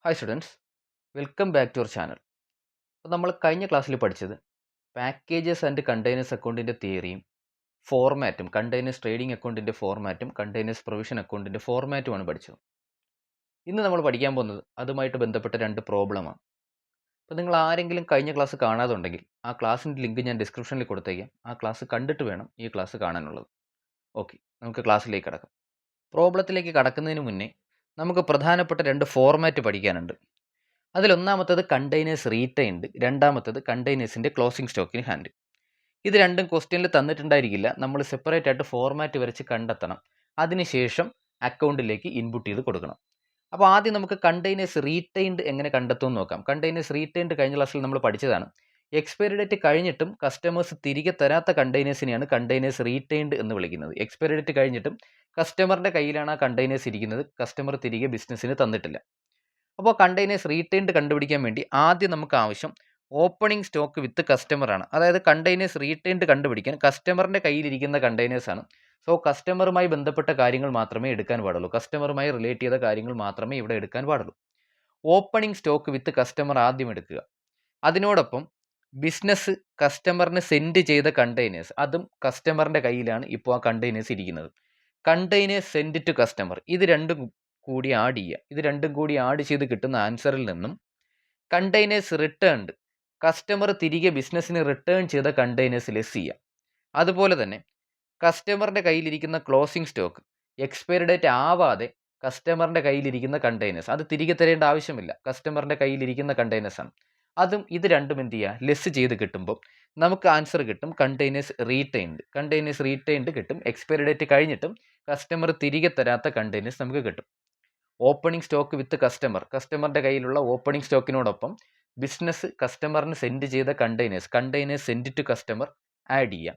Hi students, welcome back to our channel. അപ്പോൾ നമ്മൾ കഴിഞ്ഞ ക്ലാസ്സിൽ പഠിച്ചത് പാക്കേജസ് ആൻഡ് കണ്ടെയ്നേഴ്സ് അക്കൗണ്ടിൻ്റെ തിയറിയും ഫോർമാറ്റും, കണ്ടെയ്നേഴ്സ് ട്രേഡിംഗ് അക്കൗണ്ടിൻ്റെ ഫോർമാറ്റും കണ്ടെയ്നേഴ്സ് പ്രൊവിഷൻ അക്കൗണ്ടിൻ്റെ ഫോർമാറ്റുമാണ് പഠിച്ചത്. ഇന്ന് നമ്മൾ പഠിക്കാൻ പോകുന്നത് അതുമായിട്ട് ബന്ധപ്പെട്ട രണ്ട് പ്രോബ്ലമാണ്. അപ്പോൾ നിങ്ങൾ ആരെങ്കിലും കഴിഞ്ഞ ക്ലാസ് കാണാതുണ്ടെങ്കിൽ ആ ക്ലാസ്സിൻ്റെ ലിങ്ക് ഞാൻ ഡിസ്ക്രിപ്ഷനിൽ കൊടുത്തേക്കാം. ആ ക്ലാസ് കണ്ടിട്ട് വേണം ഈ ക്ലാസ് കാണാനുള്ളത്. ഓക്കെ, നമുക്ക് ക്ലാസ്സിലേക്ക് കടക്കാം. പ്രോബ്ലത്തിലേക്ക് കടക്കുന്നതിന് മുന്നേ നമുക്ക് പ്രധാനപ്പെട്ട രണ്ട് ഫോർമാറ്റ് പഠിക്കാനുണ്ട്. അതിലൊന്നാമത്തത് കണ്ടെയ്നേഴ്സ് റീറ്റെയിൻഡ്, രണ്ടാമത്തത് കണ്ടെയ്നേഴ്സിൻ്റെ ക്ലോസിംഗ് സ്റ്റോക്കിൻ ഹാൻഡ്. ഇത് രണ്ടും ക്വസ്റ്റ്യനിൽ തന്നിട്ടുണ്ടായിരിക്കില്ല. നമ്മൾ സെപ്പറേറ്റ് ആയിട്ട് ഫോർമാറ്റ് വരച്ച് കണ്ടെത്തണം. അതിനുശേഷം അക്കൗണ്ടിലേക്ക് ഇൻപുട്ട് ചെയ്ത് കൊടുക്കണം. അപ്പോൾ ആദ്യം നമുക്ക് കണ്ടെയ്നേഴ്സ് റീറ്റെയിൻഡ് എങ്ങനെ കണ്ടെത്തുമെന്ന് നോക്കാം. കണ്ടെയ്നേഴ്സ് റീറ്റെയിൻഡ് കഴിഞ്ഞ ക്ലാസ്സിൽ നമ്മൾ പഠിച്ചതാണ്. എക്സ്പയറി ഡേറ്റ് കഴിഞ്ഞിട്ടും കസ്റ്റമേഴ്സ് തിരികെ തരാത്ത കണ്ടെയ്നേഴ്സിനെയാണ് കണ്ടെയ്നേഴ്സ് റീറ്റെയിൻഡ് എന്ന് വിളിക്കുന്നത്. എക്സ്പയറി ഡേറ്റ് കഴിഞ്ഞിട്ടും കസ്റ്റമറിൻ്റെ കയ്യിലാണ് ആ കണ്ടെയ്നേഴ്സ് ഇരിക്കുന്നത്, കസ്റ്റമർ തിരികെ ബിസിനസ്സിന് തന്നിട്ടില്ല. അപ്പോൾ കണ്ടെയ്നേഴ്സ് റീറ്റെയിൻഡ് കണ്ടുപിടിക്കാൻ വേണ്ടി ആദ്യം നമുക്ക് ആവശ്യം ഓപ്പണിംഗ് സ്റ്റോക്ക് വിത്ത് കസ്റ്റമറാണ്. അതായത് കണ്ടെയ്നേഴ്സ് റീറ്റെയിൻഡ് കണ്ടുപിടിക്കാൻ കസ്റ്റമറിൻ്റെ കയ്യിലിരിക്കുന്ന കണ്ടെയ്നേഴ്സാണ്. സോ കസ്റ്റമറുമായി ബന്ധപ്പെട്ട കാര്യങ്ങൾ മാത്രമേ എടുക്കാൻ പാടുള്ളൂ. കസ്റ്റമറുമായി റിലേറ്റ് ചെയ്ത കാര്യങ്ങൾ മാത്രമേ ഇവിടെ എടുക്കാൻ പാടുള്ളൂ. ഓപ്പണിംഗ് സ്റ്റോക്ക് വിത്ത് കസ്റ്റമർ ആദ്യം എടുക്കുക. അതിനോടൊപ്പം ബിസിനസ് കസ്റ്റമറിന് സെൻഡ് ചെയ്ത കണ്ടെയ്നേഴ്സ്, അതും കസ്റ്റമറിൻ്റെ കയ്യിലാണ് ഇപ്പോൾ ആ കണ്ടെയ്നേഴ്സ് ഇരിക്കുന്നത്. കണ്ടെയ്നേഴ്സ് സെൻഡ് ടു കസ്റ്റമർ, ഇത് രണ്ടും കൂടി ആഡ് ചെയ്യുക. ഇത് രണ്ടും കൂടി ആഡ് ചെയ്ത് കിട്ടുന്ന ആൻസറിൽ നിന്നും കണ്ടെയ്നേഴ്സ് റിട്ടേൺഡ്, കസ്റ്റമർ തിരികെ ബിസിനസ്സിന് റിട്ടേൺ ചെയ്ത കണ്ടെയ്നേഴ്സ് ലെസ് ചെയ്യുക. അതുപോലെ തന്നെ കസ്റ്റമറിൻ്റെ കയ്യിലിരിക്കുന്ന ക്ലോസിംഗ് സ്റ്റോക്ക്, എക്സ്പയറി ഡേറ്റ് ആവാതെ കസ്റ്റമറിൻ്റെ കയ്യിലിരിക്കുന്ന കണ്ടെയ്നേഴ്സ്, അത് തിരികെ തരേണ്ട ആവശ്യമില്ല, കസ്റ്റമറിൻ്റെ കയ്യിലിരിക്കുന്ന കണ്ടെയ്നേഴ്സാണ്. അതും ഇത് രണ്ടും എന്ത് ചെയ്യുക, ലെസ് ചെയ്ത് കിട്ടുമ്പോൾ നമുക്ക് ആൻസർ കിട്ടും കണ്ടെയ്നേഴ്സ് റീറ്റെയിൻഡ്. കണ്ടെയ്നേഴ്സ് റീറ്റെയിൻഡ് കിട്ടും. എക്സ്പയറി ഡേറ്റ് കഴിഞ്ഞിട്ടും കസ്റ്റമർ തിരികെ തരാത്ത കണ്ടെയ്നേഴ്സ് നമുക്ക് കിട്ടും. ഓപ്പണിംഗ് സ്റ്റോക്ക് വിത്ത് കസ്റ്റമർ, കസ്റ്റമറിൻ്റെ കയ്യിലുള്ള ഓപ്പണിംഗ് സ്റ്റോക്കിനോടൊപ്പം ബിസിനസ് കസ്റ്റമറിന് സെൻഡ് ചെയ്ത containers send to customer add ചെയ്യാം.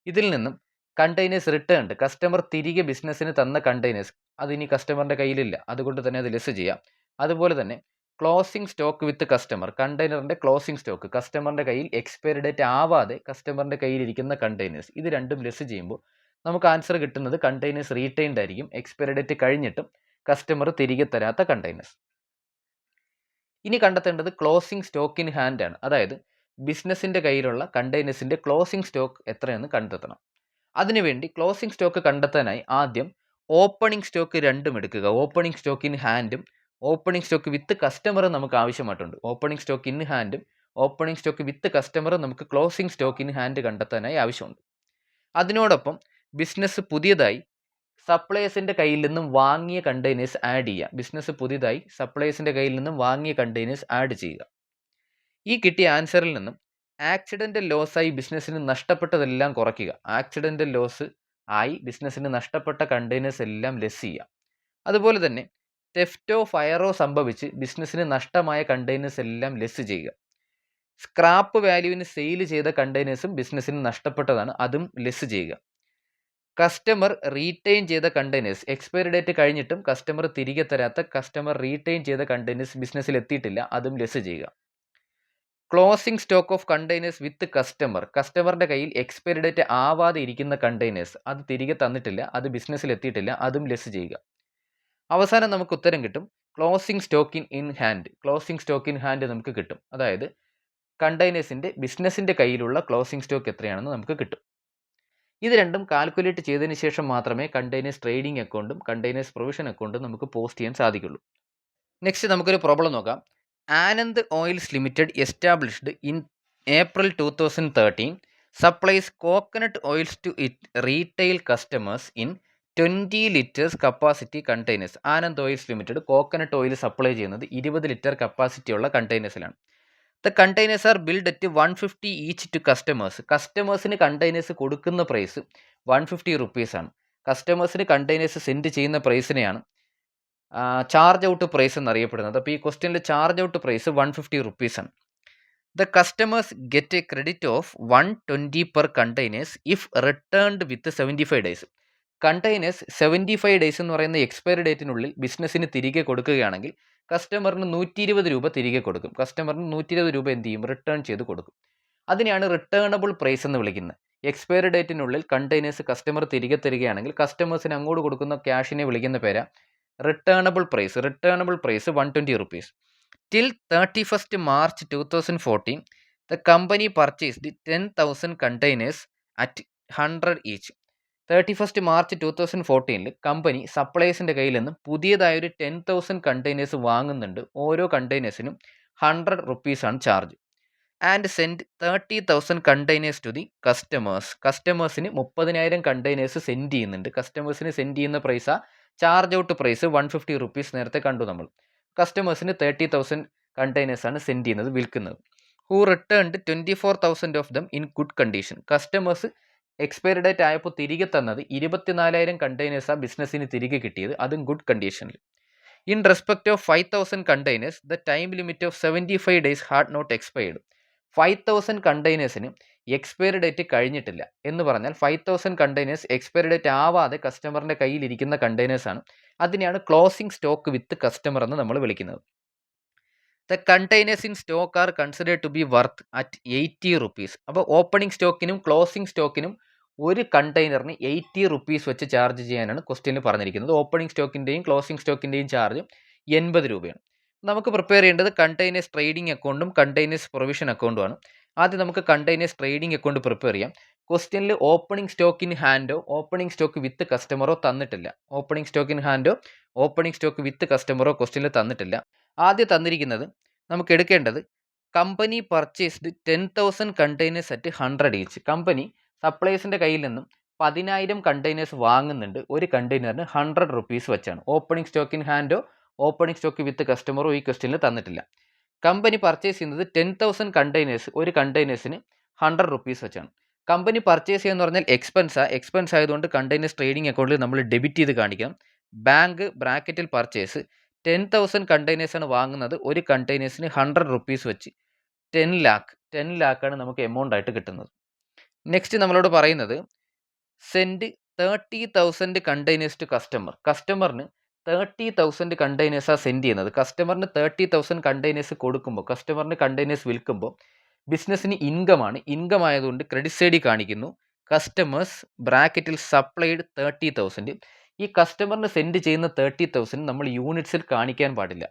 ഇതിൽ നിന്നും കണ്ടെയ്നേഴ്സ് റിട്ടേൺഡ്, കസ്റ്റമർ തിരികെ ബിസിനസ്സിന് തന്ന കണ്ടെയ്നേഴ്സ്, അതിനി കസ്റ്റമറിൻ്റെ കയ്യിലില്ല, അതുകൊണ്ട് തന്നെ അത് ലെസ് ചെയ്യാം. അതുപോലെ തന്നെ ക്ലോസിംഗ് സ്റ്റോക്ക് വിത്ത് കസ്റ്റമർ, കണ്ടെയ്നറിൻ്റെ ക്ലോസിംഗ് സ്റ്റോക്ക്, കസ്റ്റമറിൻ്റെ കയ്യിൽ എക്സ്പയറി ഡേറ്റ് ആവാതെ കസ്റ്റമറിൻ്റെ കയ്യിലിരിക്കുന്ന കണ്ടെയ്നേഴ്സ്, ഇത് രണ്ടും ലെസ് ചെയ്യുമ്പോൾ നമുക്ക് ആൻസർ കിട്ടുന്നത് കണ്ടെയ്നേഴ്സ് റീറ്റെയിൻഡ് ആയിരിക്കും. എക്സ്പയറി ഡേറ്റ് കഴിഞ്ഞിട്ടും കസ്റ്റമർ തിരികെ തരാത്ത കണ്ടെയ്നേഴ്സ്. ഇനി കണ്ടെത്തേണ്ടത് ക്ലോസിംഗ് സ്റ്റോക്ക് ഇൻ ഹാൻഡ് ആണ്. അതായത് ബിസിനസ്സിൻ്റെ കയ്യിലുള്ള കണ്ടെയ്നേഴ്സിൻ്റെ ക്ലോസിംഗ് സ്റ്റോക്ക് എത്രയെന്ന് കണ്ടെത്തണം. അതിനുവേണ്ടി ക്ലോസിംഗ് സ്റ്റോക്ക് കണ്ടെത്താനായി ആദ്യം ഓപ്പണിംഗ് സ്റ്റോക്ക് രണ്ടും എടുക്കുക. ഓപ്പണിംഗ് സ്റ്റോക്ക് ഇൻ ഹാൻഡും ഓപ്പണിംഗ് സ്റ്റോക്ക് വിത്ത് കസ്റ്റമറും നമുക്ക് ആവശ്യമായിട്ടുണ്ട്. ഓപ്പണിംഗ് സ്റ്റോക്ക് ഇൻ ഹാൻഡും ഓപ്പണിംഗ് സ്റ്റോക്ക് വിത്ത് കസ്റ്റമറും നമുക്ക് ക്ലോസിംഗ് സ്റ്റോക്ക് ഇൻ ഹാൻഡ് കണ്ടെത്താനായി ആവശ്യമുണ്ട്. അതിനോടൊപ്പം ബിസിനസ് പുതിയതായി സപ്ലയേഴ്സിൻ്റെ കയ്യിൽ നിന്നും വാങ്ങിയ കണ്ടെയ്നേഴ്സ് ആഡ് ചെയ്യുക. ബിസിനസ് പുതിയതായി സപ്ലയേഴ്സിൻ്റെ കയ്യിൽ നിന്നും വാങ്ങിയ കണ്ടെയ്നേഴ്സ് ആഡ് ചെയ്യുക. ഈ കിട്ടിയ ആൻസറിൽ നിന്നും ആക്സിഡൻ്റൽ ലോസായി ബിസിനസ്സിന് നഷ്ടപ്പെട്ടതെല്ലാം കുറയ്ക്കുക. ആക്സിഡൻ്റൽ ലോസ് ആയി ബിസിനസ്സിന് നഷ്ടപ്പെട്ട കണ്ടെയ്നേഴ്സ് എല്ലാം ലെസ് ചെയ്യുക. അതുപോലെ തന്നെ തെഫ്റ്റോ ഫയറോ സംഭവിച്ച് ബിസിനസ്സിന് നഷ്ടമായ കണ്ടെയ്നേഴ്സ് എല്ലാം ലെസ് ചെയ്യുക. സ്ക്രാപ്പ് വാല്യൂവിന് സെയിൽ ചെയ്ത കണ്ടെയ്നേഴ്സും ബിസിനസ്സിന് നഷ്ടപ്പെട്ടതാണ്, അതും ലെസ് ചെയ്യുക. കസ്റ്റമർ റീറ്റെയിൻ ചെയ്ത കണ്ടെയ്നേഴ്സ്, എക്സ്പയറി ഡേറ്റ് കഴിഞ്ഞിട്ടും കസ്റ്റമർ തിരികെ തരാത്ത കസ്റ്റമർ റീറ്റെയിൻ ചെയ്ത കണ്ടെയ്നേഴ്സ് ബിസിനസ്സിൽ എത്തിയിട്ടില്ല, അതും ലെസ് ചെയ്യുക. Closing stock of containers with customer, കസ്റ്റമറിൻ്റെ കയ്യിൽ എക്സ്പയറി ഡേറ്റ് ആവാതെ ഇരിക്കുന്ന കണ്ടെയ്നേഴ്സ്, അത് തിരികെ തന്നിട്ടില്ല, അത് ബിസിനസ്സിൽ എത്തിയിട്ടില്ല, അതും ലെസ് ചെയ്യുക. അവസാനം നമുക്ക് ഉത്തരം കിട്ടും closing stock in hand. Closing stock in hand നമുക്ക് കിട്ടും. അതായത് കണ്ടെയ്നേഴ്സിൻ്റെ ബിസിനസ്സിൻ്റെ കയ്യിലുള്ള ക്ലോസിംഗ് സ്റ്റോക്ക് എത്രയാണെന്ന് നമുക്ക് കിട്ടും. ഇത് രണ്ടും കാൽക്കുലേറ്റ് ചെയ്തതിന് ശേഷം മാത്രമേ കണ്ടെയ്നേഴ്സ് ട്രേഡിംഗ് അക്കൗണ്ടും കണ്ടെയ്നേഴ്സ് പ്രൊവിഷൻ അക്കൗണ്ടും നമുക്ക് പോസ്റ്റ് ചെയ്യാൻ സാധിക്കുള്ളൂ. നെക്സ്റ്റ് നമുക്കൊരു പ്രോബ്ലം നോക്കാം. Anand oils limited established in April 2013 supplies coconut oils to it retail customers in 20 litres capacity containers. Anand oils limited coconut oil supply ചെയ്യുന്നത് 20 ലിറ്റർ കപ്പാസിറ്റിയുള്ള കണ്ടെയ്നേഴ്സിലാണ്. The containers are build at 150 each to customers. കസ്റ്റമേഴ്സിന് containers കൊടുക്കുന്ന price 150 റുപ്പീസാണ്. കസ്റ്റമേഴ്സിന് containers send ചെയ്യുന്ന പ്രൈസിനെയാണ് charge out price എന്നറിയപ്പെടുന്നത്. അപ്പോൾ ഈ ക്വസ്റ്റ്യനിൽ ചാർജ് ഔട്ട് പ്രൈസ് 150 റുപ്പീസാണ്. The customers get a credit of 120 per containers if returned with 75 days. Containers 75 days എന്ന് പറയുന്ന എക്സ്പയറി ഡേറ്റിനുള്ളിൽ ബിസിനസ്സിന് തിരികെ കൊടുക്കുകയാണെങ്കിൽ കസ്റ്റമറിന് 120 രൂപ തിരികെ കൊടുക്കും. കസ്റ്റമറിന് 120 രൂപ എന്ത് ചെയ്യും, റിട്ടേൺ ചെയ്ത് കൊടുക്കും. അതിനെയാണ് റിട്ടേണബിൾ പ്രൈസ് എന്ന് വിളിക്കുന്നത്. എക്സ്പയറി ഡേറ്റിനുള്ളിൽ കണ്ടെയ്നേഴ്സ് കസ്റ്റമർ തിരികെ തരികയാണെങ്കിൽ കസ്റ്റമേഴ്സിന് അങ്ങോട്ട് കൊടുക്കുന്ന ക്യാഷിനെ വിളിക്കുന്ന പേരാ returnable price. Returnable price 120 rupees. till 31st March 2014, the company purchased 10,000 containers at 100 each. 31st March 2014 company സപ്ലയേഴ്സിൻ്റെ കയ്യിൽ നിന്ന് പുതിയതായൊരു 10,000 കണ്ടെയ്നേഴ്സ് വാങ്ങുന്നുണ്ട്. ഓരോ കണ്ടെയ്നേഴ്സിനും 100 റുപ്പീസാണ് charge. And send 30,000 containers to the customers. കസ്റ്റമേഴ്സിന് 30,000 കണ്ടെയ്നേഴ്സ് സെൻഡ് ചെയ്യുന്നുണ്ട്. കസ്റ്റമേഴ്സിന് സെൻഡ് ചെയ്യുന്ന പ്രൈസാ ചാർജ് ഔട്ട് പ്രൈസ് 150 റുപ്പീസ് നേരത്തെ കണ്ടു നമ്മൾ. കസ്റ്റമേഴ്സിന് 30,000 കണ്ടെയ്നേഴ്സാണ് സെൻഡ് ചെയ്യുന്നത്, വിൽക്കുന്നത്. Who returned 24,000 of them in good condition. Customers expiry date ആയപ്പോൾ തിരികെ തന്നത് 24,000 കണ്ടെയ്നേഴ്സാണ് ബിസിനസ്സിന് തിരികെ കിട്ടിയത്, അതും ഗുഡ് കണ്ടീഷനിൽ. In respect of 5,000 containers the time limit of 75 days had not expired. 5,000 കണ്ടെയ്നേഴ്സിന് എക്സ്പയറി ഡേറ്റ് കഴിഞ്ഞിട്ടില്ല എന്ന് പറഞ്ഞാൽ 5,000 കണ്ടെയ്നേഴ്സ് എക്സ്പയറി ഡേറ്റ് ആവാതെ കസ്റ്റമറിൻ്റെ കയ്യിലിരിക്കുന്ന കണ്ടെയ്നേഴ്സാണ്. അതിനെയാണ് ക്ലോസിംഗ് സ്റ്റോക്ക് വിത്ത് കസ്റ്റമർ എന്ന് നമ്മൾ വിളിക്കുന്നത്. The containers in stock are considered to be worth at 80 rupees. അപ്പോൾ ഓപ്പണിംഗ് സ്റ്റോക്കിനും ക്ലോസിംഗ് സ്റ്റോക്കിനും ഒരു കണ്ടെയ്നറിന് 80 റുപ്പീസ് വെച്ച് ചാർജ് ചെയ്യാനാണ് ക്വസ്റ്റ്യനിൽ പറഞ്ഞിരിക്കുന്നത്. ഓപ്പണിംഗ് സ്റ്റോക്കിൻ്റെയും ക്ലോസിംഗ് സ്റ്റോക്കിൻ്റെയും ചാർജ് 80 രൂപയാണ്. നമുക്ക് പ്രിപ്പയർ ചെയ്യേണ്ടത് കണ്ടെയ്നേഴ്സ് ട്രേഡിംഗ് അക്കൗണ്ടും കണ്ടെയ്നേഴ്സ് പ്രൊവിഷൻ അക്കൗണ്ടുമാണ്. ആദ്യം നമുക്ക് കണ്ടെയ്നേഴ്സ് ട്രേഡിംഗ് അക്കൗണ്ട് പ്രിപ്പയർ ചെയ്യാം. ക്വസ്റ്റ്യനിൽ ഓപ്പണിംഗ് സ്റ്റോക്ക് ഇൻ ഹാൻഡോ ഓപ്പണിംഗ് സ്റ്റോക്ക് വിത്ത് കസ്റ്റമറോ തന്നിട്ടില്ല. ഓപ്പണിംഗ് സ്റ്റോക്ക് ഇൻ ഹാൻഡോ ഓപ്പണിംഗ് സ്റ്റോക്ക് വിത്ത് കസ്റ്റമറോ ക്വസ്റ്റ്യനിൽ തന്നിട്ടില്ല. ആദ്യം തന്നിരിക്കുന്നത് നമുക്ക് എടുക്കേണ്ടത് company purchased 10,000 containers at 100 each. Company സപ്ലയേഴ്സിൻ്റെ കയ്യിൽ നിന്നും 10,000 കണ്ടെയ്നേഴ്സ് വാങ്ങുന്നുണ്ട്. ഒരു കണ്ടെയ്നറിന് 100 റുപ്പീസ് വെച്ചാണ്. ഓപ്പണിംഗ് സ്റ്റോക്ക് ഇൻ ഹാൻഡോ ഓപ്പണിംഗ് സ്റ്റോക്ക് വിത്ത് കസ്റ്റമറോ ഈ ക്വസ്റ്റ്യനിൽ തന്നിട്ടില്ല. കമ്പനി പർച്ചേസ് ചെയ്യുന്നത് 10,000 കണ്ടെയ്നേഴ്സ്, ഒരു കണ്ടെയ്നേഴ്സിന് 100 റുപ്പീസ് വെച്ചാണ്. കമ്പനി പർച്ചേസ് ചെയ്യുക പറഞ്ഞാൽ എക്സ്പെൻസ് ആയതുകൊണ്ട് കണ്ടെയ്നേഴ്സ് ട്രേഡിംഗ് അക്കൗണ്ടിൽ നമ്മൾ ഡെബിറ്റ് ചെയ്ത് കാണിക്കണം. ബാങ്ക് ബ്രാക്കറ്റിൽ പർച്ചേസ് 10,000 കണ്ടെയ്നേഴ്സാണ് വാങ്ങുന്നത്. ഒരു കണ്ടെയ്നേഴ്സിന് 100 റുപ്പീസ് വെച്ച് 10 ലാക്കാണ് നമുക്ക് എമൗണ്ട് ആയിട്ട് കിട്ടുന്നത്. നെക്സ്റ്റ് നമ്മളോട് പറയുന്നത് സെൻഡ് 30,000 കണ്ടെയ്നേഴ്സ് ടു കസ്റ്റമർ. കസ്റ്റമറിന് 30,000 കണ്ടെയ്നേഴ്സാണ് സെൻഡ് ചെയ്യുന്നത്. കസ്റ്റമറിന് 30,000 കണ്ടെയ്നേഴ്സ് കൊടുക്കുമ്പോൾ, കസ്റ്റമറിന് കണ്ടെയ്നേഴ്സ് വിൽക്കുമ്പോൾ ബിസിനസ്സിന് ഇൻകം ആയതുകൊണ്ട് ക്രെഡിറ്റ് സൈഡിൽ കാണിക്കുന്നു കസ്റ്റമേഴ്സ് ബ്രാക്കറ്റിൽ സപ്ലൈഡ് 30,000. ഈ കസ്റ്റമറിന് സെൻഡ് ചെയ്യുന്ന 30,000 നമ്മൾ യൂണിറ്റ്സിൽ കാണിക്കാൻ പാടില്ല.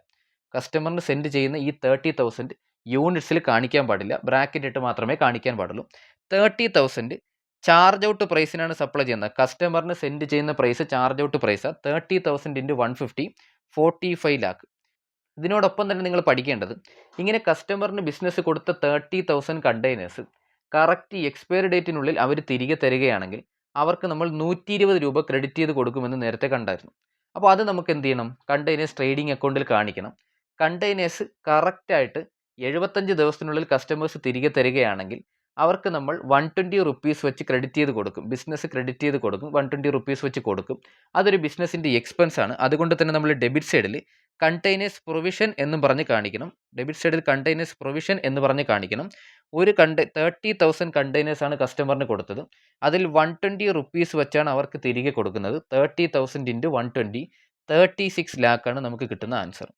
കസ്റ്റമറിന് സെൻഡ് ചെയ്യുന്ന ഈ 30,000 യൂണിറ്റ്സിൽ കാണിക്കാൻ പാടില്ല, ബ്രാക്കറ്റ് ഇട്ട് മാത്രമേ കാണിക്കാൻ പാടുള്ളൂ. 30,000 ചാർജ് ഔട്ട് പ്രൈസിനാണ് സപ്ലൈ ചെയ്യുന്നത്. കസ്റ്റമറിന് സെൻഡ് ചെയ്യുന്ന പ്രൈസ് ചാർജ് ഔട്ട് പ്രൈസാണ്. 30,000 ഇൻറ്റു 150 45 ലാക്ക്. ഇതിനോടൊപ്പം തന്നെ നിങ്ങൾ പഠിക്കേണ്ടത് ഇങ്ങനെ കസ്റ്റമറിന് ബിസിനസ് കൊടുത്ത 30,000 കണ്ടെയ്നേഴ്സ് കറക്റ്റ് എക്സ്പയറി ഡേറ്റിനുള്ളിൽ അവർ തിരികെ തരികയാണെങ്കിൽ അവർക്ക് നമ്മൾ 120 രൂപ ക്രെഡിറ്റ് ചെയ്ത് കൊടുക്കുമെന്ന് നേരത്തെ കണ്ടായിരുന്നു. അപ്പോൾ അത് നമുക്ക് എന്ത് ചെയ്യണം? കണ്ടെയ്നേഴ്സ് ട്രേഡിംഗ് അക്കൗണ്ടിൽ കാണിക്കണം. കണ്ടെയ്നേഴ്സ് കറക്റ്റായിട്ട് 75 ദിവസത്തിനുള്ളിൽ കസ്റ്റമേഴ്സ് തിരികെ തരികയാണെങ്കിൽ അവർക്ക് നമ്മൾ 120 റുപ്പീസ് വെച്ച് ക്രെഡിറ്റ് ചെയ്ത് കൊടുക്കും. ബിസിനസ് ക്രെഡിറ്റ് ചെയ്ത് കൊടുക്കും, 120 റുപ്പീസ് വെച്ച് കൊടുക്കും. അതൊരു ബിസിനസ്സിൻ്റെ എക്സ്പെൻസ് ആണ്. അതുകൊണ്ട് തന്നെ നമ്മൾ ഡെബിറ്റ് സൈഡിൽ കണ്ടെയ്നേഴ്സ് പ്രൊവിഷൻ എന്ന് പറഞ്ഞ് കാണിക്കണം. ഡെബിറ്റ് സൈഡിൽ കണ്ടെയ്നേഴ്സ് പ്രൊവിഷൻ എന്ന് പറഞ്ഞ് കാണിക്കണം. ഒരു 30,000 കണ്ടെയ്നേഴ്സാണ് കസ്റ്റമറിന് കൊടുത്തത്. അതിൽ 120 റുപ്പീസ് വെച്ചാണ് അവർക്ക് തിരികെ കൊടുക്കുന്നത്. 30,000 ഇൻറ്റു 120 36 ലാക്കാണ് നമുക്ക് കിട്ടുന്ന ആൻസർ.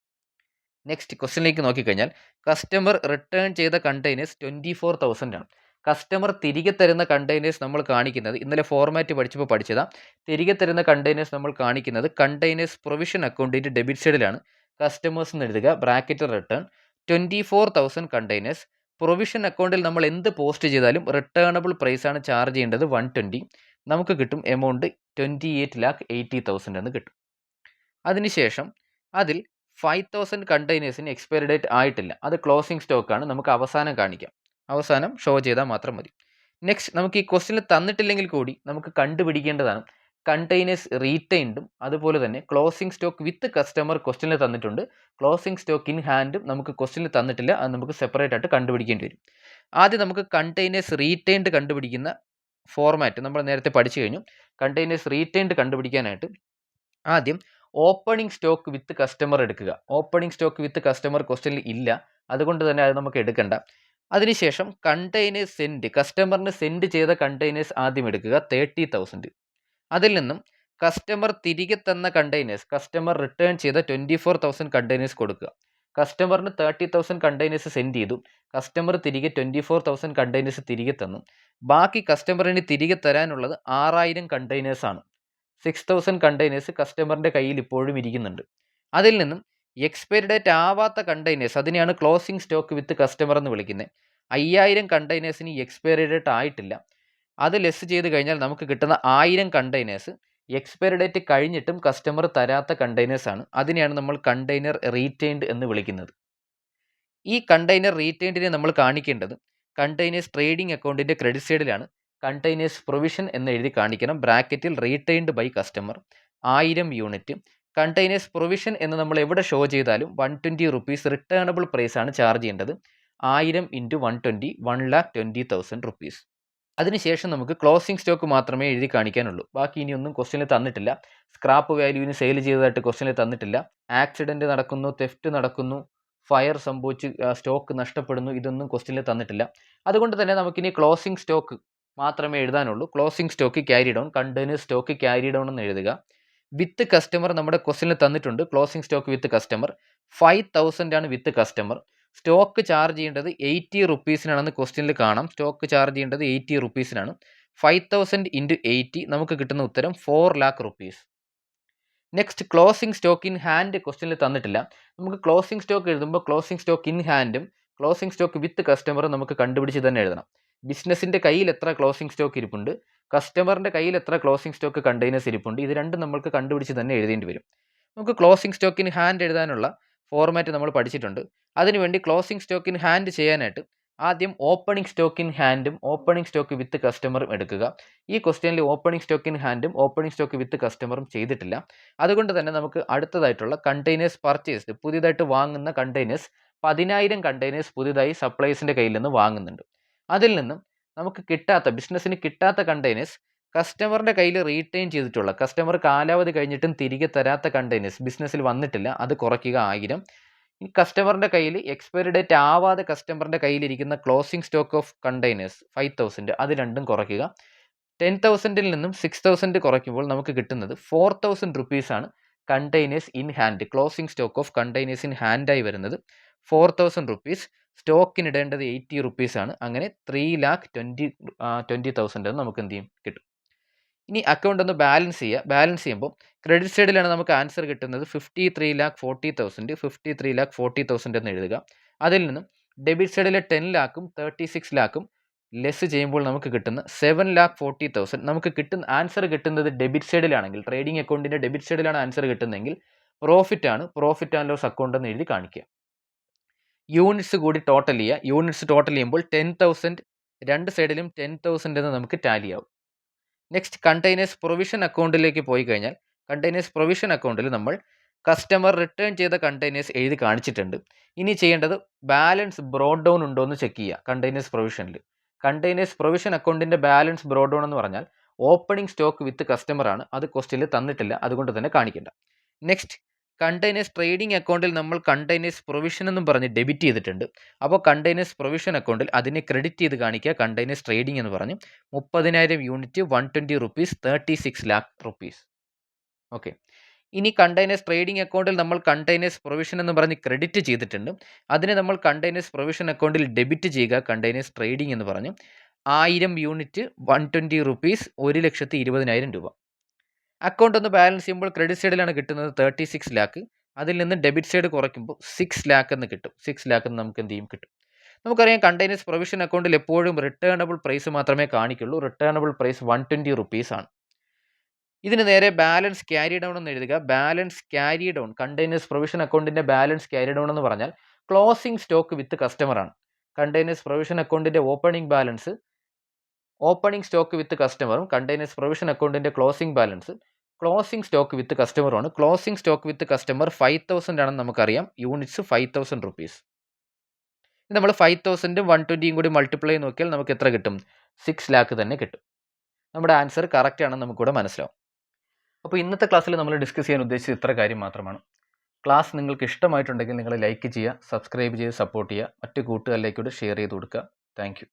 നെക്സ്റ്റ് ക്വസ്റ്റ്യനിലേക്ക് നോക്കിക്കഴിഞ്ഞാൽ കസ്റ്റമർ റിട്ടേൺ ചെയ്ത കണ്ടെയ്നേഴ്സ് 24,000 ആണ്. കസ്റ്റമർ തിരികെ തരുന്ന കണ്ടെയ്നേഴ്സ് നമ്മൾ കാണിക്കുന്നത് ഇന്നലെ ഫോർമാറ്റ് പഠിച്ചപ്പോൾ പഠിച്ചതാണ്. തിരികെ തരുന്ന കണ്ടെയ്നേഴ്സ് നമ്മൾ കാണിക്കുന്നത് കണ്ടെയ്നേഴ്സ് പ്രൊവിഷൻ അക്കൗണ്ടിൻ്റെ ഡെബിറ്റ് സൈഡിലാണ്. കസ്റ്റമേഴ്സ് എന്ന് എഴുതുക, ബ്രാക്കറ്റ് റിട്ടേൺ 24,000 കണ്ടെയ്നേഴ്സ്. പ്രൊവിഷൻ അക്കൗണ്ടിൽ നമ്മൾ എന്ത് പോസ്റ്റ് ചെയ്താലും റിട്ടേണബിൾ പ്രൈസാണ് ചാർജ് ചെയ്യേണ്ടത് 120. നമുക്ക് കിട്ടും എമൗണ്ട് 28,80,000 എന്ന് കിട്ടും. അതിനുശേഷം അതിൽ 5,000 കണ്ടെയ്നേഴ്സിന് എക്സ്പയറി ഡേറ്റ് ആയിട്ടില്ല. അത് ക്ലോസിംഗ് സ്റ്റോക്കാണ്. നമുക്ക് അവസാനം കാണിക്കാം, അവസാനം ഷോ ചെയ്താൽ മാത്രം മതി. നെക്സ്റ്റ് നമുക്ക് ഈ ക്വസ്റ്റ്യനിൽ തന്നിട്ടില്ലെങ്കിൽ കൂടി നമുക്ക് കണ്ടുപിടിക്കേണ്ടതാണ് കണ്ടെയ്നേഴ്സ് റീറ്റെയിൻഡും അതുപോലെ തന്നെ ക്ലോസിംഗ് സ്റ്റോക്ക് വിത്ത് കസ്റ്റമർ ക്വസ്റ്റ്യനിൽ തന്നിട്ടുണ്ട്. ക്ലോസിംഗ് സ്റ്റോക്ക് ഇൻ ഹാൻഡും നമുക്ക് ക്വസ്റ്റ്യനിൽ തന്നിട്ടില്ല. അത് നമുക്ക് സെപ്പറേറ്റ് ആയിട്ട് കണ്ടുപിടിക്കേണ്ടി വരും. ആദ്യം നമുക്ക് കണ്ടെയ്നേഴ്സ് റീറ്റെയിൻഡ് കണ്ടുപിടിക്കുന്ന ഫോർമാറ്റ് നമ്മൾ നേരത്തെ പഠിച്ചു കഴിഞ്ഞു. കണ്ടെയ്നേഴ്സ് റീറ്റെയിൻഡ് കണ്ടുപിടിക്കാനായിട്ട് ആദ്യം ഓപ്പണിംഗ് സ്റ്റോക്ക് വിത്ത് കസ്റ്റമർ എടുക്കുക. ഓപ്പണിംഗ് സ്റ്റോക്ക് വിത്ത് കസ്റ്റമർ ക്വസ്റ്റ്യനിൽ ഇല്ല, അതുകൊണ്ട് തന്നെ അത് നമുക്ക് എടുക്കണ്ട. അതിനുശേഷം കണ്ടെയ്നേഴ്സ് സെൻഡ്, കസ്റ്റമറിന് സെൻഡ് ചെയ്ത കണ്ടെയ്നേഴ്സ് ആദ്യം എടുക്കുക 30,000. അതിൽ നിന്നും കസ്റ്റമർ തിരികെ തന്ന കണ്ടെയ്നേഴ്സ്, കസ്റ്റമർ റിട്ടേൺ ചെയ്ത 24,000 കണ്ടെയ്നേഴ്സ് കൊടുക്കുക. കസ്റ്റമറിന് 30,000 കണ്ടെയ്നേഴ്സ് സെൻഡ് ചെയ്തു. കസ്റ്റമർ തിരികെ 24,000 കണ്ടെയ്നേഴ്സ് തിരികെ തന്നു. ബാക്കി കസ്റ്റമറിന് തിരികെ തരാനുള്ളത് 6,000 കണ്ടെയ്നേഴ്സാണ്. 6,000 കണ്ടെയ്നേഴ്സ് കസ്റ്റമറിൻ്റെ കയ്യിൽ ഇപ്പോഴും ഇരിക്കുന്നുണ്ട്. അതിൽ നിന്നും എക്സ്പയറി ഡേറ്റ് ആവാത്ത കണ്ടെയ്നേഴ്സ് അതിനെയാണ് ക്ലോസിംഗ് സ്റ്റോക്ക് വിത്ത് കസ്റ്റമർ എന്ന് വിളിക്കുന്നത്. 5000 കണ്ടെയ്നേഴ്സിന് എക്സ്പയറി ഡേറ്റ് ആയിട്ടില്ല. അത് ലെസ് ചെയ്ത് കഴിഞ്ഞാൽ നമുക്ക് കിട്ടുന്ന 1000 കണ്ടെയ്നേഴ്സ് എക്സ്പയറി ഡേറ്റ് കഴിഞ്ഞിട്ടും കസ്റ്റമർ തരാത്ത കണ്ടെയ്നേഴ്സ് ആണ്. അതിനെയാണ് നമ്മൾ കണ്ടെയ്നർ റീറ്റെയിൻഡ് എന്ന് വിളിക്കുന്നത്. ഈ കണ്ടെയ്നർ റീറ്റെയിൻഡിനെ നമ്മൾ കാണിക്കേണ്ടത് കണ്ടെയ്നേഴ്സ് ട്രേഡിംഗ് അക്കൗണ്ടിൻ്റെ ക്രെഡിറ്റ് സൈഡിലാണ്. കണ്ടെയ്നേഴ്സ് പ്രൊവിഷൻ എന്ന് എഴുതി കാണിക്കണം. ബ്രാക്കറ്റിൽ retained by customer 1000 unit. Containers provision എന്ന് നമ്മൾ എവിടെ ഷോ ചെയ്താലും 120 റുപ്പീസ് റിട്ടേണബിൾ പ്രൈസ് ആണ് ചാർജ് ചെയ്യേണ്ടത്. 1000 × 120 1,20,000 റുപ്പീസ്. അതിനുശേഷം നമുക്ക് ക്ലോസിംഗ് സ്റ്റോക്ക് മാത്രമേ എഴുതി കാണിക്കാനുള്ളൂ. ബാക്കി ഇനിയൊന്നും ക്വസ്റ്റ്യനിൽ തന്നിട്ടില്ല. സ്ക്രാപ്പ് വാല്യൂവിന് സെയിൽ ചെയ്തതായിട്ട് ക്വസ്റ്റ്യനിൽ തന്നിട്ടില്ല. ആക്സിഡൻറ്റ് നടക്കുന്നു, തെഫ്റ്റ് നടക്കുന്നു, ഫയർ സംഭവിച്ച് സ്റ്റോക്ക് നഷ്ടപ്പെടുന്നു, ഇതൊന്നും ക്വസ്റ്റ്യനിൽ തന്നിട്ടില്ല. അതുകൊണ്ട് തന്നെ നമുക്കിനി ക്ലോസിംഗ് സ്റ്റോക്ക് മാത്രമേ എഴുതാനുള്ളൂ. Closing stock carry down, container stock carry down എന്ന് എഴുതുക. വിത്ത് കസ്റ്റമർ നമ്മുടെ ക്വസ്റ്റ്യനിൽ തന്നിട്ടുണ്ട്. ക്ലോസിംഗ് സ്റ്റോക്ക് വിത്ത് കസ്റ്റമർ 5000 ആണ് വിത്ത് കസ്റ്റമർ. സ്റ്റോക്ക് ചാർജ് ചെയ്യേണ്ടത് 80 റുപ്പീസിനാണെന്ന് ക്വസ്റ്റ്യനിൽ കാണാം. സ്റ്റോക്ക് ചാർജ് ചെയ്യേണ്ടത് 80 റുപ്പീസിനാണ്. 5000 × 80 നമുക്ക് കിട്ടുന്ന ഉത്തരം 4 lakh rupees. Next closing stock in hand ക്വസ്റ്റ്യനിൽ തന്നിട്ടില്ല. നമുക്ക് ക്ലോസിംഗ് സ്റ്റോക്ക് എഴുതുമ്പോൾ ക്ലോസിംഗ് സ്റ്റോക്ക് ഇൻ ഹാൻഡും ക്ലോസിംഗ് സ്റ്റോക്ക് വിത്ത് കസ്റ്റമറും നമുക്ക് കണ്ടുപിടിച്ച് തന്നെ എഴുതണം. ബിസിനസ്സിൻ്റെ കയ്യിൽ എത്ര ക്ലോസിംഗ് സ്റ്റോക്ക് ഇരിപ്പുണ്ട്, കസ്റ്റമറിൻ്റെ കയ്യിൽ എത്ര ക്ലോസിംഗ് സ്റ്റോക്ക് കണ്ടെയ്നേഴ്സ് ഇരിപ്പുണ്ട്, ഇത് രണ്ടും നമുക്ക് കണ്ടുപിടിച്ച് തന്നെ എഴുതേണ്ടി വരും. നമുക്ക് ക്ലോസിംഗ് സ്റ്റോക്ക് ഇൻ ഹാൻഡ് എഴുതാനുള്ള ഫോർമാറ്റ് നമ്മൾ പഠിച്ചിട്ടുണ്ട്. അതിനുവേണ്ടി ക്ലോസിംഗ് സ്റ്റോക്ക് ഇൻ ഹാൻഡ് ചെയ്യാനായിട്ട് ആദ്യം ഓപ്പണിംഗ് സ്റ്റോക്ക് ഇൻ ഹാൻഡും ഓപ്പണിംഗ് സ്റ്റോക്ക് വിത്ത് കസ്റ്റമറും എടുക്കുക. ഈ ക്വസ്റ്റ്യനിൽ ഓപ്പണിംഗ് സ്റ്റോക്ക് ഇൻ ഹാൻഡും ഓപ്പണിംഗ് സ്റ്റോക്ക് വിത്ത് കസ്റ്റമറും ചെയ്തിട്ടില്ല. അതുകൊണ്ട് തന്നെ നമുക്ക് അടുത്തതായിട്ടുള്ള കണ്ടെയ്നേഴ്സ് പർച്ചേസ്ഡ്, പുതിയതായിട്ട് വാങ്ങുന്ന കണ്ടെയ്നേഴ്സ് 10,000 കണ്ടെയ്നേഴ്സ് പുതിയതായി സപ്ലൈസിൻ്റെ കയ്യിൽ നിന്ന് വാങ്ങുന്നുണ്ട്. അതിൽ നിന്നും നമുക്ക് കിട്ടാത്ത, ബിസിനസ്സിന് കിട്ടാത്ത കണ്ടെയ്നേഴ്സ് കസ്റ്റമറിൻ്റെ കയ്യിൽ റീറ്റെയിൻ ചെയ്തിട്ടുള്ള, കസ്റ്റമർ കാലാവധി കഴിഞ്ഞിട്ടും തിരികെ തരാത്ത കണ്ടെയ്നേഴ്സ് ബിസിനസ്സിൽ വന്നിട്ടില്ല, അത് കുറയ്ക്കുക 1000. ഈ കസ്റ്റമറിൻ്റെ കയ്യിൽ എക്സ്പയറി ഡേറ്റ് ആവാതെ കസ്റ്റമറിൻ്റെ കയ്യിലിരിക്കുന്ന ക്ലോസിംഗ് സ്റ്റോക്ക് ഓഫ് കണ്ടെയ്നേഴ്സ് 5000, അത് രണ്ടും കുറയ്ക്കുക. 10,000-ൽ നിന്നും 6,000 കുറയ്ക്കുമ്പോൾ നമുക്ക് കിട്ടുന്നത് 4,000 റുപ്പീസാണ് containers in hand. Closing stock of containers in ഹാൻഡായി വരുന്നത് 4,000 റുപ്പീസ്. സ്റ്റോക്കിന് ഇടേണ്ടത് 80 റുപ്പീസാണ്. അങ്ങനെ 3,20,000 നമുക്ക് എന്ത് ചെയ്യും, കിട്ടും. ഇനി അക്കൗണ്ട് ഒന്ന് ബാലൻസ് ചെയ്യുക. ബാലൻസ് ചെയ്യുമ്പോൾ ക്രെഡിറ്റ് സൈഡിലാണ് നമുക്ക് ആൻസർ കിട്ടുന്നത് 53,40,000, 53,40,000 എന്ന് എഴുതുക. അതിൽ നിന്നും ഡെബിറ്റ് സൈഡിലെ 10 lakhും 36 lakhും ലെസ് ചെയ്യുമ്പോൾ നമുക്ക് കിട്ടുന്ന 7,40,000. നമുക്ക് കിട്ടുന്ന ആൻസർ കിട്ടുന്നത് ഡെബിറ്റ് സൈഡിലാണെങ്കിൽ, ട്രേഡിംഗ് അക്കൗണ്ടിൻ്റെ ഡെബിറ്റ് സൈഡിലാണ് ആൻസർ കിട്ടുന്നതെങ്കിൽ പ്രോഫിറ്റ് ആൻഡ് ലോസ് അക്കൗണ്ട് എന്ന് എഴുതി കാണിക്കുക. യൂണിറ്റ്സ് കൂടി ടോട്ടൽ ചെയ്യുക. യൂണിറ്റ്സ് ടോട്ടൽ ചെയ്യുമ്പോൾ 10,000 രണ്ട് സൈഡിലും 10,000 എന്ന് നമുക്ക് ടാലി ആവും. നെക്സ്റ്റ് കണ്ടെയ്നേഴ്സ് പ്രൊവിഷൻ അക്കൗണ്ടിലേക്ക് പോയി കഴിഞ്ഞാൽ കണ്ടെയ്നേഴ്സ് പ്രൊവിഷൻ അക്കൗണ്ടിൽ നമ്മൾ കസ്റ്റമർ റിട്ടേൺ ചെയ്ത കണ്ടെയ്നേഴ്സ് എഴുതി കാണിച്ചിട്ടുണ്ട്. ഇനി ചെയ്യേണ്ടത് ബാലൻസ് ബ്രോഡ് ഡൗൺ ഉണ്ടോ എന്ന് ചെക്ക് ചെയ്യുക. കണ്ടെയ്നേഴ്സ് പ്രൊവിഷനിൽ കണ്ടെയ്നേഴ്സ് പ്രൊവിഷൻ അക്കൗണ്ടിൻ്റെ ബാലൻസ് ബ്രോഡ് ഡൗൺ എന്ന് പറഞ്ഞാൽ ഓപ്പണിംഗ് സ്റ്റോക്ക് വിത്ത് കസ്റ്റമർ ആണ്. അത് ക്വസ്റ്റ്യനിൽ തന്നിട്ടില്ല, അതുകൊണ്ട് തന്നെ കാണിക്കേണ്ട. നെക്സ്റ്റ് കണ്ടെയ്നേഴ്സ് ട്രേഡിംഗ് അക്കൗണ്ടിൽ നമ്മൾ കണ്ടെയ്നേഴ്സ് പ്രൊവിഷൻ എന്നും പറഞ്ഞ് ഡെബിറ്റ് ചെയ്തിട്ടുണ്ട്. അപ്പോൾ കണ്ടെയ്നേഴ്സ് പ്രൊവിഷൻ അക്കൗണ്ടിൽ അതിനെ ക്രെഡിറ്റ് ചെയ്ത് കാണിക്കുക. കണ്ടെയ്നേഴ്സ് ട്രേഡിംഗ് എന്ന് പറഞ്ഞ് 30,000 unit 120 rupees 36 lakh rupees. Okay. ഇനി കണ്ടെയ്നേഴ്സ് ട്രേഡിംഗ് അക്കൗണ്ടിൽ നമ്മൾ കണ്ടെയ്നേഴ്സ് പ്രൊവിഷൻ എന്ന് പറഞ്ഞ് ക്രെഡിറ്റ് ചെയ്തിട്ടുണ്ട്. അതിനെ നമ്മൾ കണ്ടെയ്നേഴ്സ് പ്രൊവിഷൻ അക്കൗണ്ടിൽ ഡെബിറ്റ് ചെയ്യുക. കണ്ടെയ്നേഴ്സ് ട്രേഡിംഗ് എന്ന് പറഞ്ഞ് 1000 യൂണിറ്റ് 120 റുപ്പീസ് 1,20,000 രൂപ. അക്കൗണ്ട് ഒന്ന് ബാലൻസ് ചെയ്യുമ്പോൾ ക്രെഡിറ്റ് സൈഡിലാണ് കിട്ടുന്നത് 36 lakh. അതിൽ നിന്ന് ഡെബിറ്റ് സൈഡ് കുറയ്ക്കുമ്പോൾ 6 lakh എന്ന് കിട്ടും. 6 lakh എന്ന് നമുക്ക് എന്ത് ചെയ്യും, കിട്ടും. നമുക്കറിയാം കണ്ടെയ്നേഴ്സ് പ്രൊവിഷൻ അക്കൗണ്ടിൽ എപ്പോഴും റിട്ടേണബിൾ പ്രൈസ് മാത്രമേ കാണിക്കുള്ളൂ. റിട്ടേണബിൾ പ്രൈസ് 120 റുപ്പീസ് ആണ്. ഇതിന് നേരെ ബാലൻസ് ക്യാരി ഡൗൺ എന്ന് എഴുതുക. Balance carry down, containers provision അക്കൗണ്ടിൻ്റെ ബാലൻസ് ക്യാരി ഡൗൺ എന്ന് പറഞ്ഞാൽ ക്ലോസിംഗ് സ്റ്റോക്ക് വിത്ത് കസ്റ്റമർ ആണ്. കണ്ടെയ്നേഴ്സ് പ്രൊവിഷൻ അക്കൗണ്ടിൻ്റെ opening balance opening stock with കസ്റ്റമറും കണ്ടെയ്നേഴ്സ് പ്രൊവിഷൻ അക്കൗണ്ടിൻ്റെ closing balance closing stock with കസ്റ്റമറുമാണ്. ക്ലോസിംഗ് സ്റ്റോക്ക് വിത്ത് കസ്റ്റമർ 5,000 ആണെന്ന് നമുക്കറിയാം. Units 5,000 rupees. നമ്മൾ 5,000-ഉം 120-യും കൂടി മൾട്ടിപ്ലൈ നോക്കിയാൽ നമുക്ക് എത്ര കിട്ടും, 6 lakh തന്നെ കിട്ടും. നമ്മുടെ ആൻസർ കറക്റ്റ് ആണെന്ന് നമുക്കിവിടെ മനസ്സിലാവും. അപ്പോൾ ഇന്നത്തെ ക്ലാസ്സിൽ നമ്മൾ ഡിസ്കസ് ചെയ്യാൻ ഉദ്ദേശിച്ചത് ഇത്ര കാര്യം മാത്രമാണ്. ക്ലാസ് നിങ്ങൾക്ക് ഇഷ്ടമായിട്ടുണ്ടെങ്കിൽ നിങ്ങൾ ലൈക്ക് ചെയ്യുക, സബ്സ്ക്രൈബ് ചെയ്ത് സപ്പോർട്ട് ചെയ്യുക, മറ്റു കൂട്ടുകാരിലേക്കൂടെ ഷെയർ ചെയ്ത് കൊടുക്കുക. താങ്ക്